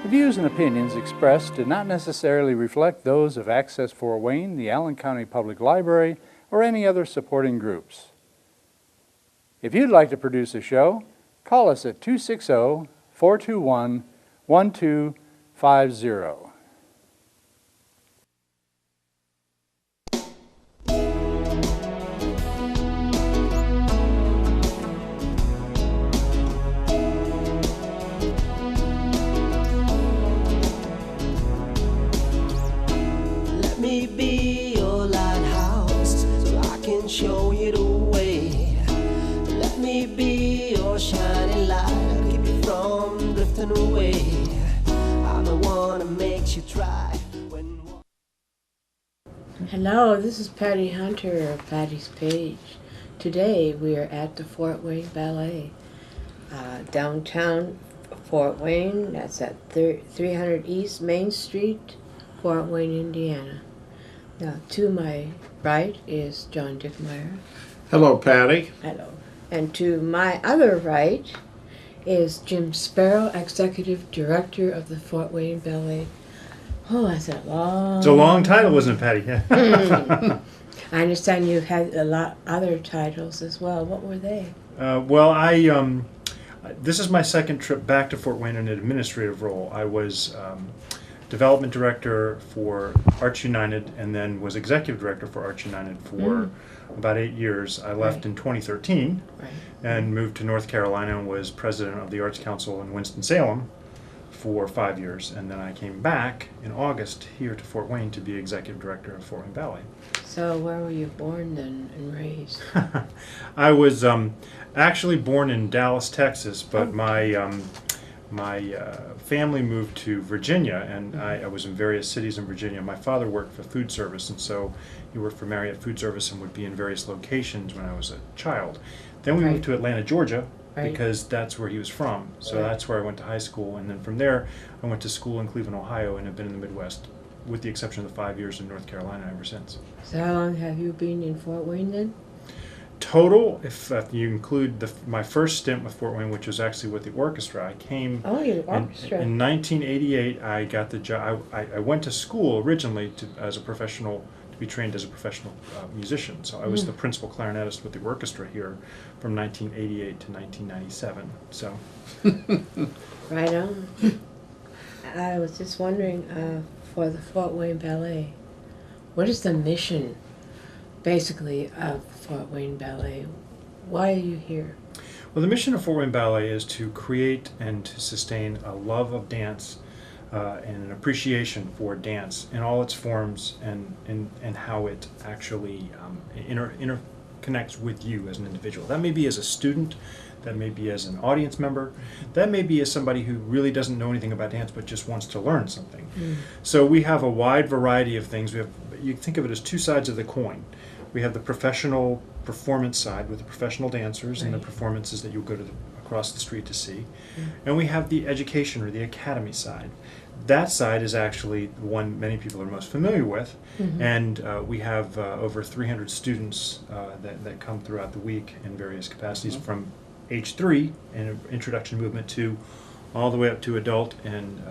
The views and opinions expressed do not necessarily reflect those of Access Fort Wayne, the Allen County Public Library, or any other supporting groups. If you'd like to produce a show, call us at 260-421-1250. Let me be your lighthouse so I can show you the way. Let me be your shining light, keep you from drifting away. I'm the one that makes you try when... Hello, this is Patty Hunter of Patty's Page. Today we are at the Fort Wayne Ballet, downtown Fort Wayne. That's at 300 East Main Street, Fort Wayne, Indiana. Now, to my right is John Dickmeyer. Hello, Patty. Hello. And to my other right is Jim Sparrow, Executive Director of the Fort Wayne Ballet. Oh, that's a long... It's a long title, isn't it, Patty? Yeah. I understand you've had a lot other titles as well. What were they? Well, this is my second trip back to Fort Wayne in an administrative role. I was development director for Arts United and then was executive director for Arts United for about 8 years. I left in 2013 and moved to North Carolina and was president of the Arts Council in Winston-Salem for 5 years. And then I came back in August here to Fort Wayne to be executive director of Fort Wayne Ballet. So where were you born then and raised? I was actually born in Dallas, Texas, but my family moved to Virginia, and I was in various cities in Virginia. My father worked for food service, and so he worked for Marriott Food Service and would be in various locations when I was a child. Then we moved to Atlanta, Georgia, because that's where he was from. So that's where I went to high school, and then from there I went to school in Cleveland, Ohio, and have been in the Midwest, with the exception of the 5 years in North Carolina ever since. So how long have you been in Fort Wayne then? Total, if you include my first stint with Fort Wayne, which was actually with the orchestra, I came the orchestra. in 1988. I got the job. I went to school originally to be trained as a professional musician. So I was the principal clarinetist with the orchestra here from 1988 to 1997. So Right on. I was just wondering, for the Fort Wayne Ballet, what is the mission basically of Fort Wayne Ballet? Why are you here? Well, the mission of Fort Wayne Ballet is to create and to sustain a love of dance and an appreciation for dance in all its forms and how it actually interconnects with you as an individual. That may be as a student, that may be as an audience member, that may be as somebody who really doesn't know anything about dance but just wants to learn something. So we have a wide variety of things. You think of it as two sides of the coin. We have the professional performance side with the professional dancers and the performances that you'll go across the street to see. And we have the education or the academy side. That side is actually the one many people are most familiar with. And we have over 300 students that come throughout the week in various capacities from age 3 in introduction movement to all the way up to adult and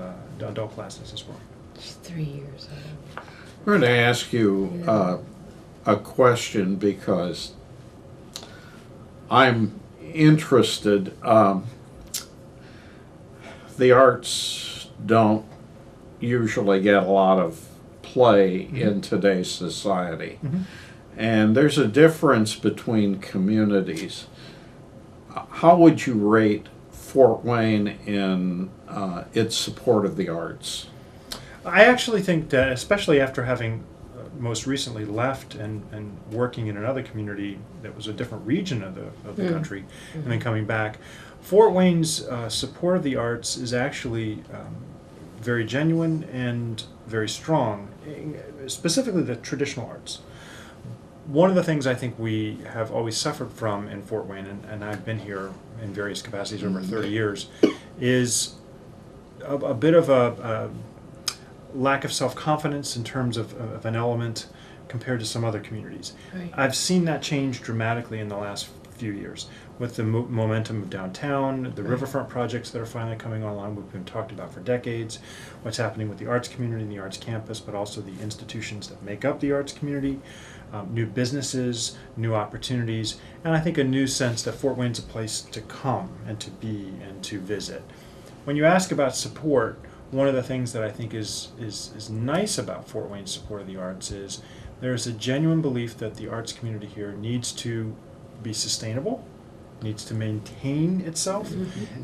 adult classes as well. It's 3 years old. We're going to ask you a question because I'm interested. The arts don't usually get a lot of play in today's society. And there's a difference between communities. How would you rate Fort Wayne in its support of the arts? I actually think that, especially after having most recently left and working in another community that was a different region of the country, and then coming back, Fort Wayne's support of the arts is actually very genuine and very strong, specifically the traditional arts. One of the things I think we have always suffered from in Fort Wayne, and I've been here in various capacities over 30 years, is a bit of a lack of self-confidence in terms of an element compared to some other communities. Right. I've seen that change dramatically in the last few years. With the momentum of downtown, the riverfront projects that are finally coming online, we've been talked about for decades, what's happening with the arts community and the arts campus, but also the institutions that make up the arts community, new businesses, new opportunities, and I think a new sense that Fort Wayne's a place to come and to be and to visit. When you ask about support, one of the things that I think is nice about Fort Wayne's support of the arts is there's a genuine belief that the arts community here needs to be sustainable, needs to maintain itself,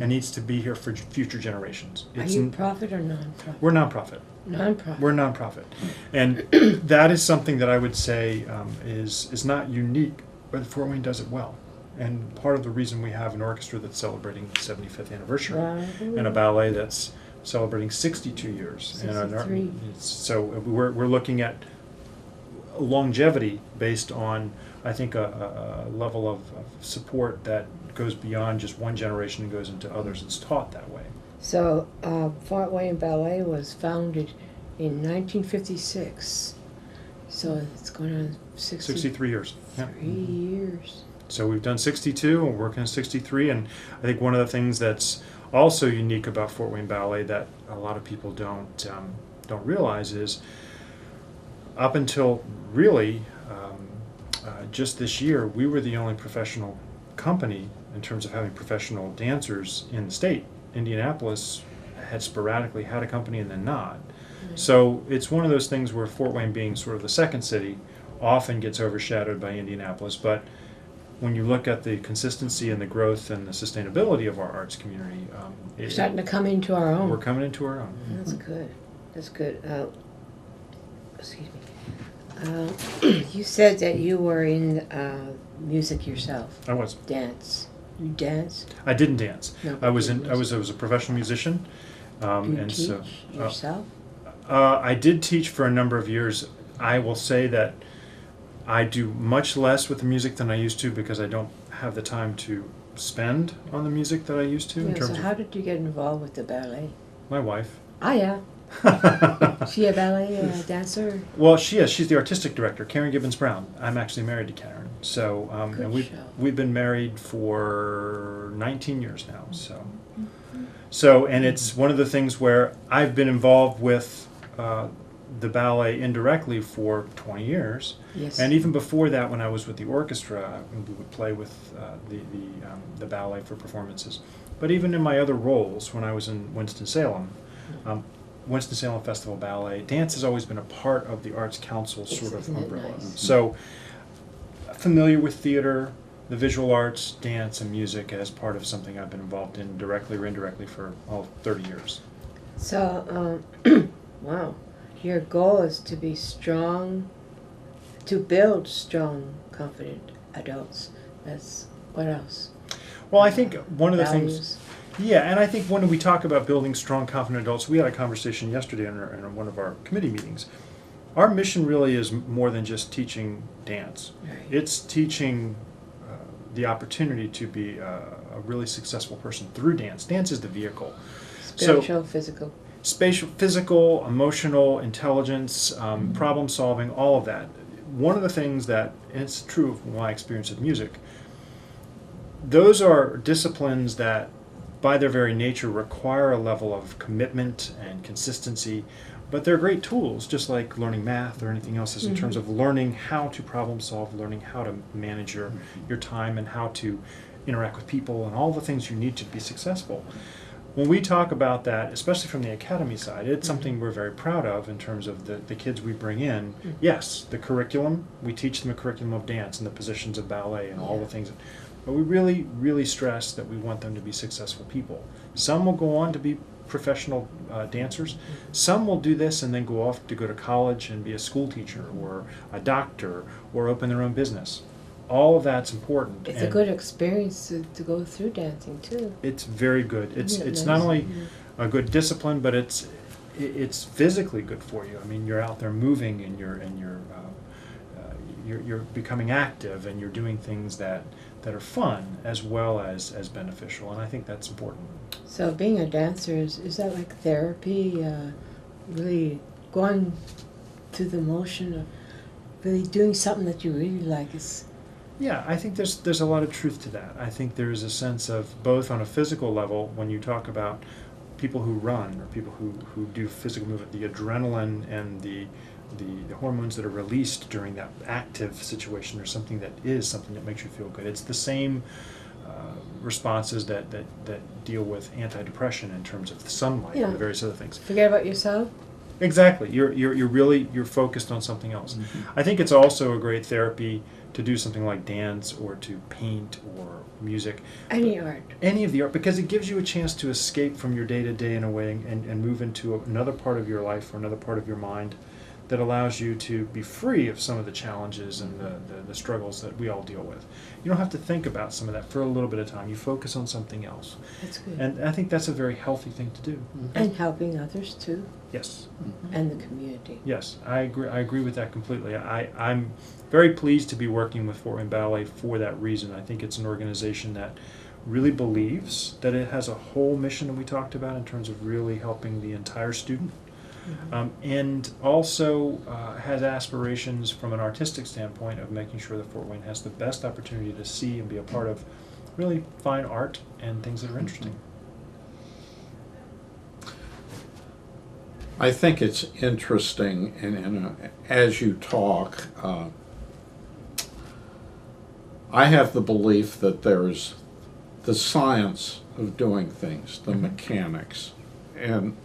and needs to be here for future generations. Are you profit or non-profit? We're nonprofit. Non-profit. We're nonprofit. And that is something that I would say is not unique, but Fort Wayne does it well. And part of the reason we have an orchestra that's celebrating the 75th anniversary and a ballet that's celebrating 62 years. 63. So we're looking at longevity based on, I think, a level of support that goes beyond just one generation and goes into others. It's taught that way. So Fort Wayne Ballet was founded in 1956. So it's going on 63 years. Yeah. 3 years. So we've done 62 and we're working on 63, and I think one of the things that's also unique about Fort Wayne Ballet that a lot of people don't realize is up until really just this year, we were the only professional company in terms of having professional dancers in the state. Indianapolis had sporadically had a company and then not. So it's one of those things where Fort Wayne, being sort of the second city, often gets overshadowed by Indianapolis, but when you look at the consistency and the growth and the sustainability of our arts community, We're starting to come into our own. we're coming into our own. That's good. That's good. Excuse me. You said that you were in music yourself. I was. Dance. You dance? I didn't dance. No, I was you I was a professional musician, Do you and teach so yourself? I did teach for a number of years. I will say that I do much less with the music than I used to because I don't have the time to spend on the music that I used to. In Yeah, terms so of how did you get involved with the ballet? my wife. Ah, yeah. She a ballet dancer? Well, she is. She's the artistic director, Karen Gibbons Brown. I'm actually married to Karen. So, Good and show. we've been married for 19 years now. So, and it's one of the things where I've been involved with the ballet indirectly for 20 years. Yes. And even before that, when I was with the orchestra, we would play with the ballet for performances. But even in my other roles, when I was in Winston-Salem, Winston-Salem Festival Ballet, dance has always been a part of the Arts Council Yes, sort of isn't it umbrella. nice? So familiar with theater, the visual arts, dance, and music as part of something I've been involved in directly or indirectly for 30 years. So, wow. Your goal is to be strong, to build strong, confident adults. That's what else? Well, I think one of the things... Values. Yeah, and I think when we talk about building strong, confident adults, we had a conversation yesterday in one of our committee meetings. Our mission really is more than just teaching dance. Right. It's teaching the opportunity to be a really successful person through dance. Dance is the vehicle. Spiritual, physical. Spatial, physical, emotional, intelligence, problem solving, all of that. One of the things that, and it's true of my experience with music, those are disciplines that by their very nature require a level of commitment and consistency, but they're great tools, just like learning math or anything else is in terms of learning how to problem solve, learning how to manage your time and how to interact with people and all the things you need to be successful. When we talk about that, especially from the academy side, it's something we're very proud of in terms of the kids we bring in. Yes, the curriculum, we teach them a curriculum of dance and the positions of ballet and all the things. But we really, really stress that we want them to be successful people. Some will go on to be professional dancers. Some will do this and then go off to go to college and be a school teacher or a doctor or open their own business. All of that's important. It's a good experience to go through dancing too. It's very good. It's Isn't it it's nice? not only a good discipline, but it's physically good for you. I mean, you're out there moving and you're becoming active and you're doing things that are fun as well as beneficial, and I think that's important. So being a dancer, is that like therapy? Really going through the motion of really doing something that you really like is Yeah, I think there's a lot of truth to that. I think there is a sense of both on a physical level when you talk about people who run or people who do physical movement, the adrenaline and the hormones that are released during that active situation or something that makes you feel good. It's the same responses that deal with antidepressant in terms of the sunlight Yeah. and the various other things. Forget about yourself. Exactly. You're focused on something else. I think it's also a great therapy to do something like dance or to paint or music. Any art. Any of the art, because it gives you a chance to escape from your day-to-day in a way and move into another part of your life or another part of your mind that allows you to be free of some of the challenges and the struggles that we all deal with. You don't have to think about some of that for a little bit of time. You focus on something else. That's good. And I think that's a very healthy thing to do. And helping others too, Yes. and the community. Yes, I agree with that completely. I'm very pleased to be working with Fort Wayne Ballet for that reason. I think it's an organization that really believes that it has a whole mission that we talked about in terms of really helping the entire student. And also has aspirations from an artistic standpoint of making sure that Fort Wayne has the best opportunity to see and be a part of really fine art and things that are interesting. I think it's interesting, and as you talk, I have the belief that there's the science of doing things, the mechanics, and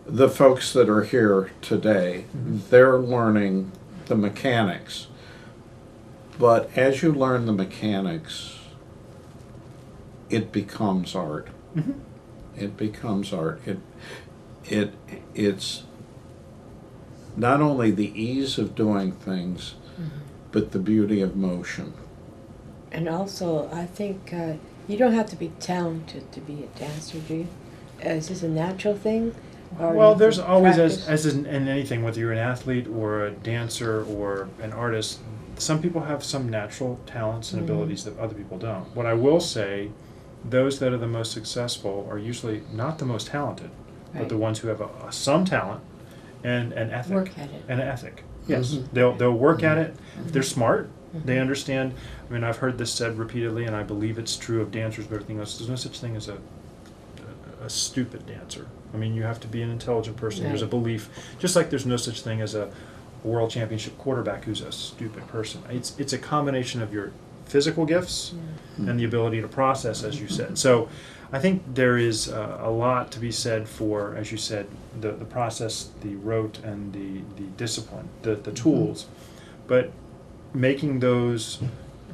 the folks that are here today, they're learning the mechanics. But as you learn the mechanics, it becomes art. It becomes art. It's not only the ease of doing things, but the beauty of motion. And also, I think you don't have to be talented to be a dancer, do you? Is this a natural thing? Or Well, you there's can always, practice? as in anything, whether you're an athlete or a dancer or an artist, some people have some natural talents and abilities that other people don't. What I will say, those that are the most successful are usually not the most talented, but Right. the ones who have some talent and an ethic. Work at it. And an ethic. Yes, they'll work at it. They're smart. They understand. I mean, I've heard this said repeatedly, and I believe it's true of dancers, but everything else. There's no such thing as a stupid dancer. I mean, you have to be an intelligent person. There's a Right. belief, just like there's no such thing as a world championship quarterback who's a stupid person. It's a combination of your physical gifts and the ability to process, as you said. So I think there is a lot to be said for, as you said, the process, the rote, and the discipline, the tools. But making those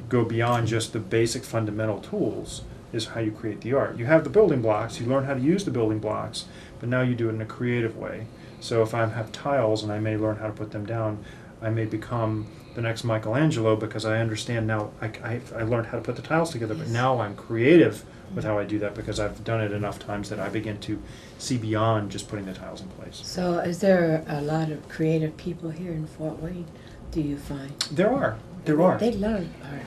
go beyond just the basic fundamental tools is how you create the art. You have the building blocks, you learn how to use the building blocks, but now you do it in a creative way. So if I have tiles and I may learn how to put them down, I may become the next Michelangelo because I understand now, I learned how to put the tiles together, but now I'm creative with how I do that because I've done it enough times that I begin to see beyond just putting the tiles in place. So is there a lot of creative people here in Fort Wayne, do you find? There are. They love art.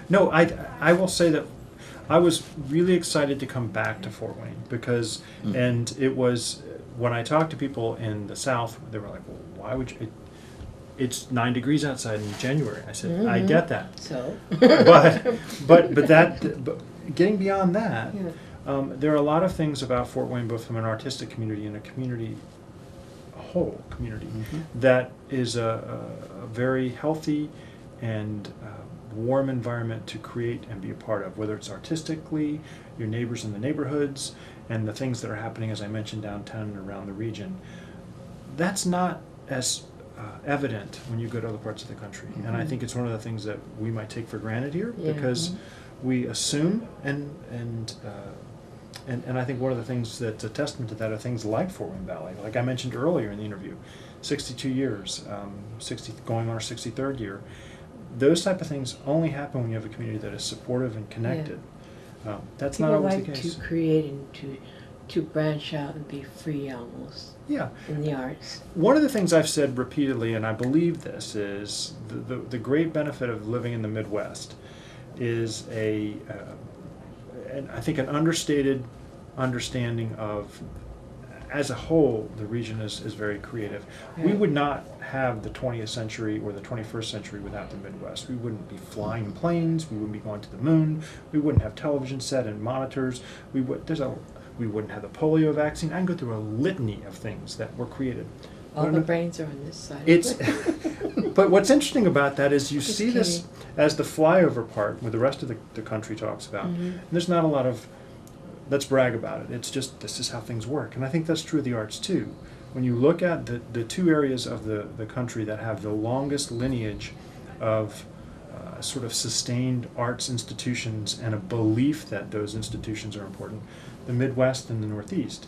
No, I will say that I was really excited to come back to Fort Wayne because, and it was, when I talked to people in the South, they were like, well, why would you, it's 9 degrees outside in January. I said, I get that. So? but getting beyond that, Yeah. there are a lot of things about Fort Wayne, both from an artistic community and a whole community, that is a very healthy and warm environment to create and be a part of, whether it's artistically, your neighbors in the neighborhoods, and the things that are happening, as I mentioned, downtown and around the region. That's not as evident when you go to other parts of the country. And I think it's one of the things that we might take for granted here Yeah. because we assume and I think one of the things that's a testament to that are things like Fort Wayne Ballet. Like I mentioned earlier in the interview, 62 years, 60 going on our 63rd year. Those type of things only happen when you have a community that is supportive and connected. That's People not always like the case. to create and to branch out and be free almost Yeah. in the arts. One of the things I've said repeatedly, and I believe this, is the great benefit of living in the Midwest is and I think an understated understanding of as a whole, the region is very creative. We Right. would not have the 20th century or the 21st century without the Midwest. We wouldn't be flying planes. We wouldn't be going to the moon. We wouldn't have television set and monitors. We wouldn't have the polio vaccine. I can go through a litany of things that were created. All But the brains are on this side. It's, but what's interesting about that is you Just see this kidding. as the flyover part, where the rest of the country talks about. Mhm. And there's not a lot of, let's brag about it. It's just, this is how things work. And I think that's true of the arts too. When you look at the two areas of the country that have the longest lineage of sort of sustained arts institutions and a belief that those institutions are important, the Midwest and the Northeast.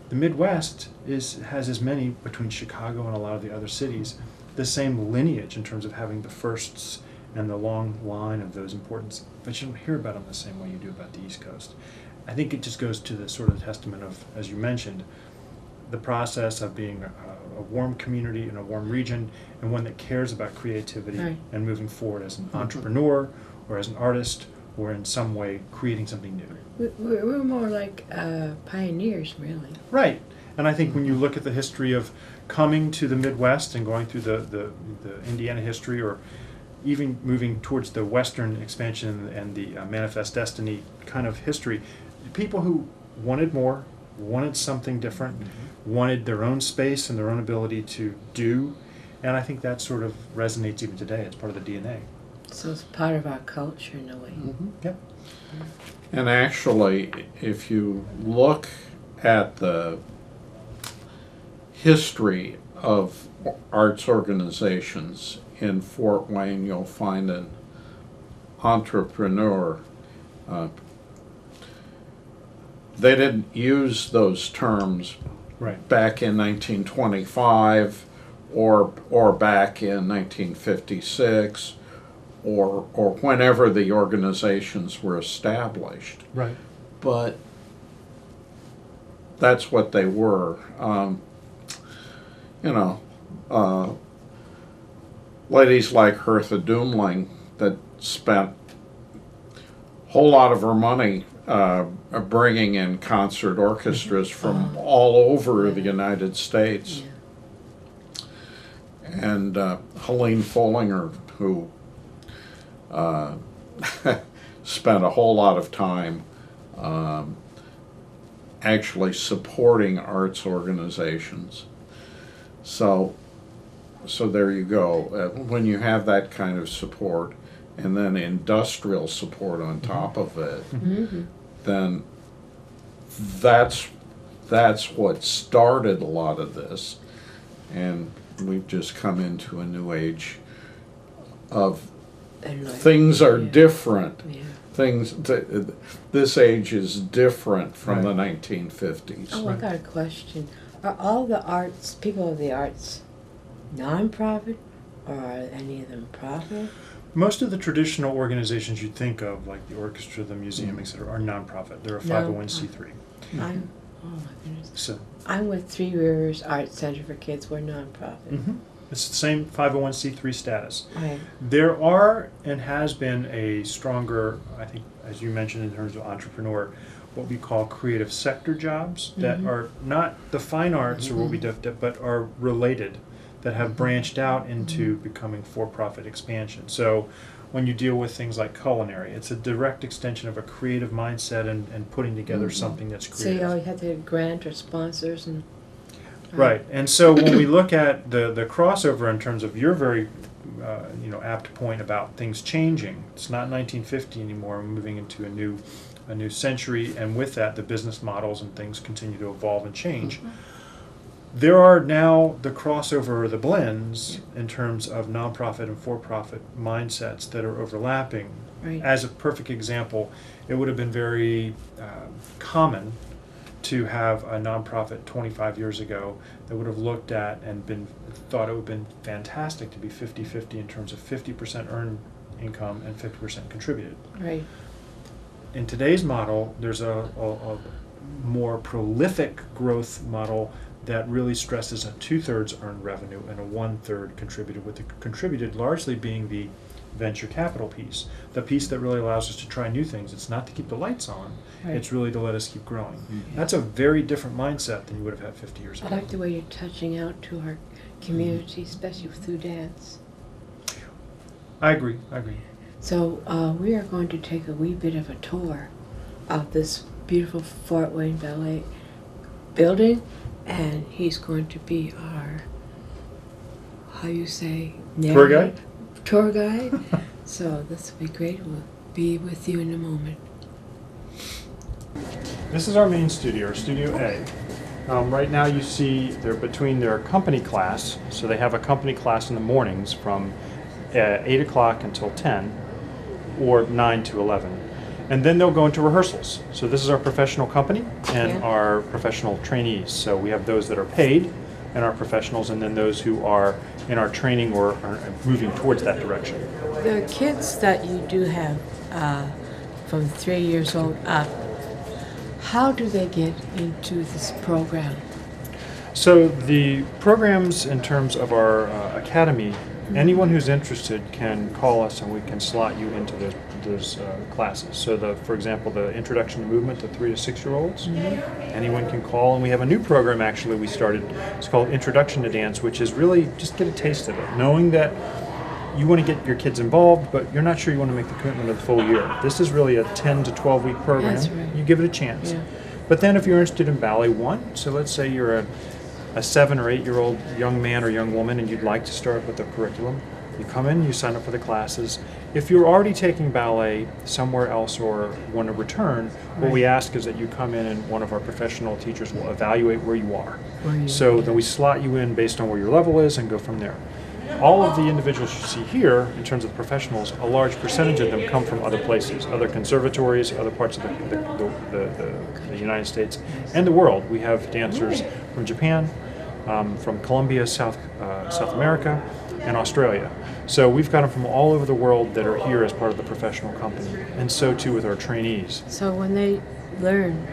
The Midwest has as many, between Chicago and a lot of the other cities, the same lineage in terms of having the firsts and the long line of those importance, but you don't hear about them the same way you do about the East Coast. I think it just goes to the sort of testament of, as you mentioned, the process of being a warm community in a warm region, and one that cares about creativity Right. and moving forward as an entrepreneur or as an artist or in some way creating something new. We're more like pioneers, really. Right. And I think when you look at the history of coming to the Midwest and going through the Indiana history, or even moving towards the Western expansion and the Manifest Destiny kind of history, people who wanted more, wanted something different, wanted their own space and their own ability to do. And I think that sort of resonates even today. It's part of the DNA. So it's part of our culture in a way. Yep. And actually, if you look at the history of arts organizations in Fort Wayne, you'll find an entrepreneur. They didn't use those terms Right. back in 1925 or back in 1956 or whenever the organizations were established. Right. But that's what they were. Ladies like Hertha Doomling that spent a whole lot of her money bringing in concert orchestras from all over the United States. Yeah. And Helene Follinger, who spent a whole lot of time actually supporting arts organizations. So there you go. When you have that kind of support, and then industrial support on top of it, then that's what started a lot of this. And we've just come into a new age of And like, things are yeah. different. Yeah. This age is different from the Right. 1950s. Oh, I got a question. Are all the arts, people of the arts, non-profit, or are any of them profit? Most of the traditional organizations you'd think of, like the orchestra, the museum, etc., are nonprofit. They're a 501c3. I'm, oh my goodness. So I'm with Three Rivers Art Center for Kids. We're non-profit. it's the same 501c3 status. Right. There are and has been a stronger, I think, as you mentioned in terms of entrepreneur, what we call creative sector jobs that are not the fine arts or what we do, but are related, that have branched out into becoming for-profit expansion. So when you deal with things like culinary, it's a direct extension of a creative mindset and putting together something that's So creative. you always have to grant or sponsors and. Right, and so when we look at the crossover in terms of your very apt point about things changing, it's not 1950 anymore. We're moving into a new century, and with that, the business models and things continue to evolve and change. There are now the crossover or the blends in terms of nonprofit and for-profit mindsets that are overlapping. Right. As a perfect example, it would have been very common to have a nonprofit 25 years ago that would have looked at and thought it would have been fantastic to be 50-50 in terms of 50% earned income and 50% contributed. Right. In today's model, there's a more prolific growth model that really stresses a 2/3 earned revenue and a 1/3 contributed, with the contributed largely being the venture capital piece, the piece that really allows us to try new things. It's not to keep the lights on, Right. it's really to let us keep growing. That's a very different mindset than you would have had 50 years I ago. like the way you're touching out to our community, especially through dance. I agree. So we are going to take a wee bit of a tour of this beautiful Fort Wayne Ballet building, and he's going to be our, how you say, Tour guide? Tour guide. So this will be great. We'll be with you in a moment. This is our main studio, or Studio A. Right now you see they're between their company class, so they have a company class in the mornings from 8 o'clock until 10, or 9 to 11. And then they'll go into rehearsals. So this is our professional company and Yeah. our professional trainees. So we have those that are paid and our professionals, and then those who are in our training or are moving towards that direction. The kids that you do have from 3 years old up, how do they get into this program? So the programs in terms of our academy, anyone who's interested can call us and we can slot you into those classes. So for example, the introduction to movement to 3 to 6 year olds, anyone can call, and we have a new program actually we started. It's called Introduction to Dance, which is really just get a taste of it, knowing that you want to get your kids involved, but you're not sure you want to make the commitment of the full year. This is really a 10 to 12 week program. That's right. You give it a chance. Yeah. But then if you're interested in Ballet 1, so let's say you're a 7 or 8 year old young man or young woman and you'd like to start with the curriculum, you come in, you sign up for the classes. If you're already taking ballet somewhere else or want to return, what we ask is that you come in and one of our professional teachers will evaluate where you are. So then we slot you in based on where your level is and go from there. All of the individuals you see here, in terms of professionals, a large percentage of them come from other places, other conservatories, other parts of the United States and the world. We have dancers from Japan, from Colombia, South America, and Australia. So we've got them from all over the world that are here as part of the professional company, and so too with our trainees. So when they learn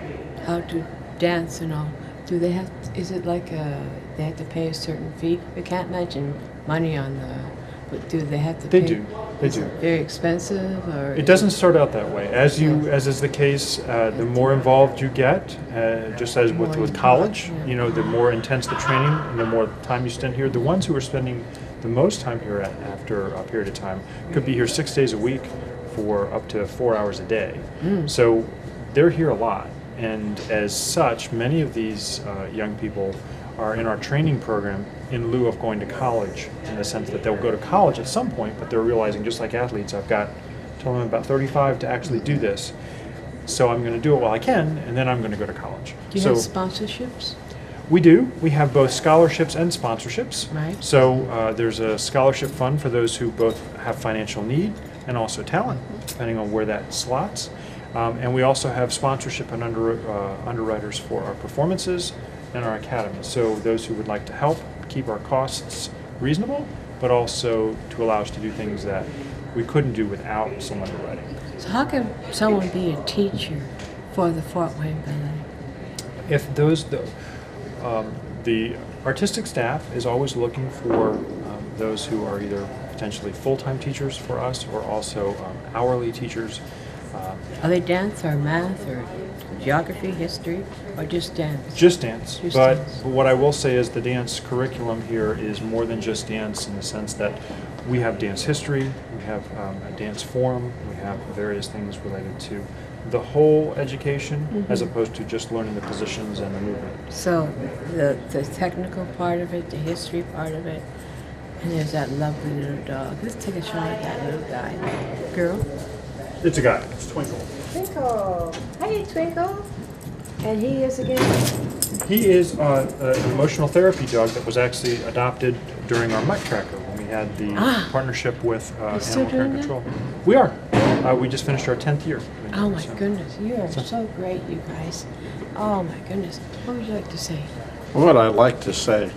how to dance and all, do they have? Is it like they have to pay a certain fee? We can't mention money on the. But do they have to They pay? do. They Is do. it very expensive, or It doesn't start out that way. As is the case, the more involved you get, just as with college, the more intense the training and the more time you spend here. The ones who are spending the most time here after a period of time could be here 6 days a week for up to 4 hours a day. So they're here a lot. And as such, many of these young people are in our training program in lieu of going to college, in the sense that they'll go to college at some point, but they're realizing, just like athletes, I've got till I'm about 35 to actually do this. So I'm going to do it while I can, and then I'm going to go to college. do you So have sponsorships? we do. We have both scholarships and sponsorships. Right. So there's a scholarship fund for those who both have financial need and also talent, depending on where that slots. And we also have sponsorship and underwriters for our performances and our academy. So those who would like to help keep our costs reasonable, but also to allow us to do things that we couldn't do without some underwriting. So how can someone be a teacher for the Fort Wayne Ballet? If the artistic staff is always looking for those who are either potentially full-time teachers for us or also hourly teachers. Are they dance or math or geography, history, or just dance? Just dance. Just But dance. what I will say is the dance curriculum here is more than just dance, in the sense that we have dance history, we have a dance forum, we have various things related to the whole education, as opposed to just learning the positions and the movement. So the technical part of it, the history part of it, and there's that lovely little dog. Let's take a shot at that little guy. Girl? It's a guy. It's Twinkle. Twinkle! Hey, Twinkle! And he is again? He is an emotional therapy dog that was actually adopted during our mutt tracker when we had the partnership with still Animal Care doing that? Control. We are. We just finished our 10th year. Oh my So- goodness, you are so great, you guys. Oh my goodness. What would you like to say? What I'd like to say,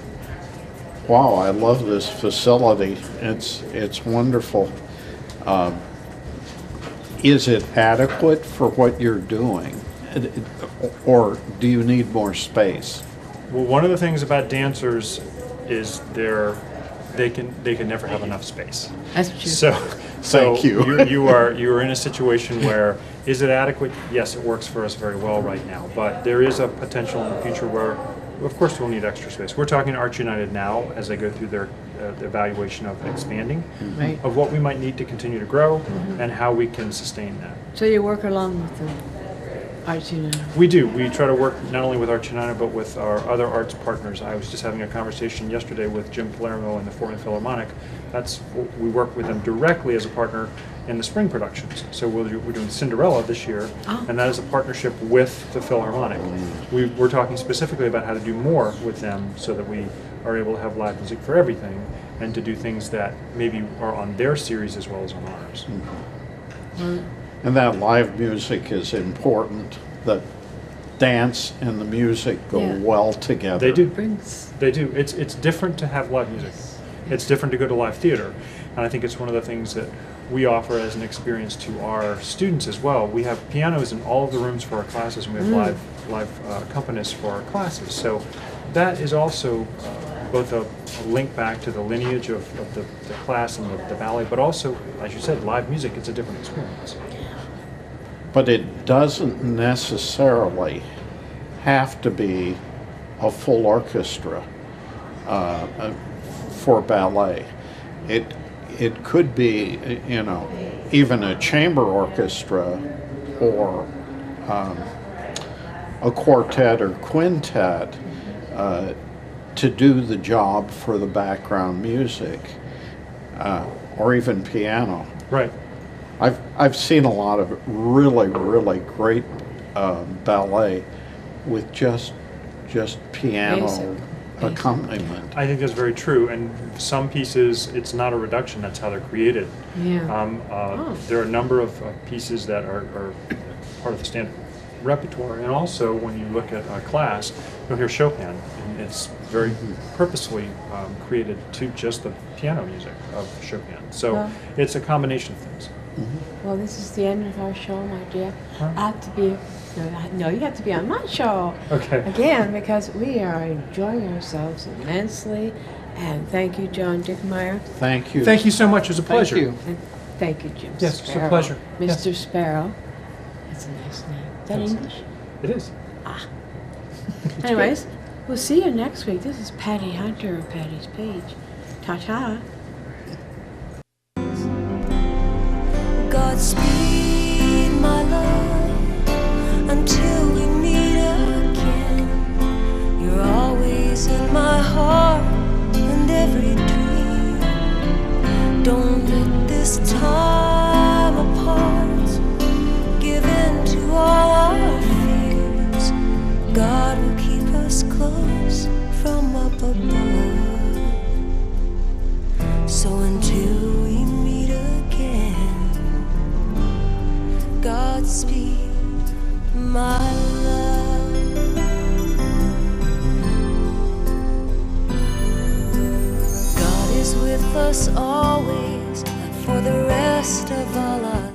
wow, I love this facility. It's wonderful. Is it adequate for what you're doing? Or do you need more space? Well, one of the things about dancers is they're they can never have enough space. That's true. So Thank you. you are in a situation where, is it adequate? Yes, it works for us very well right now, but there is a potential in the future where, of course, we'll need extra space. We're talking to Arts United now as they go through their evaluation of expanding, Right. of what we might need to continue to grow, and how we can sustain that. So you work along with the Arts United. We do. We try to work not only with Arts United, but with our other arts partners. I was just having a conversation yesterday with Jim Palermo and the Fort Wayne Philharmonic. We work with them directly as a partner in the spring productions. So we're doing Cinderella this year, and that is a partnership with the Philharmonic. We're talking specifically about how to do more with them so that we are able to have live music for everything, and to do things that maybe are on their series as well as on ours. And that live music is important. The dance and the music go Yeah. well together. They do. Brings. They do. It's different to have live music. It's different to go to live theater. And I think it's one of the things that we offer as an experience to our students as well. We have pianos in all of the rooms for our classes, and we have live accompanists for our classes. So that is also both a link back to the lineage of the class and the ballet, but also, as you said, live music, it's a different experience. But it doesn't necessarily have to be a full orchestra for ballet. It could be, even a chamber orchestra or a quartet or quintet to do the job for the background music, or even piano. Right. I've seen a lot of really great ballet with just piano Basic. accompaniment. I think that's very true. And some pieces, it's not a reduction, that's how they're created. Yeah. There are a number of pieces that are part of the standard repertoire. And also, when you look at a class, you'll hear Chopin. And it's very purposefully created to just the piano music of Chopin. So Well- it's a combination of things. Well, this is the end of our show, my dear. Huh? I have to be. No, you have to be on my show Okay. again because we are enjoying ourselves immensely. And thank you, John Dickmeyer. Thank you. Thank you so much. It was a pleasure. Thank you. And thank you, Jim Yes, it's a Sparrow. pleasure. Mr. Yes. Sparrow. That's a nice name. Is that Yes. English? It is. Anyways, we'll see you next week. This is Patty Hunter of Patty's Page. Ta-ta. Godspeed, my love, until we meet again. You're always in my heart and every dream. Don't let this time apart give in to all our fears. God will keep us close from up above. So until we meet again, Godspeed, my love. God is with us always for the rest of our lives.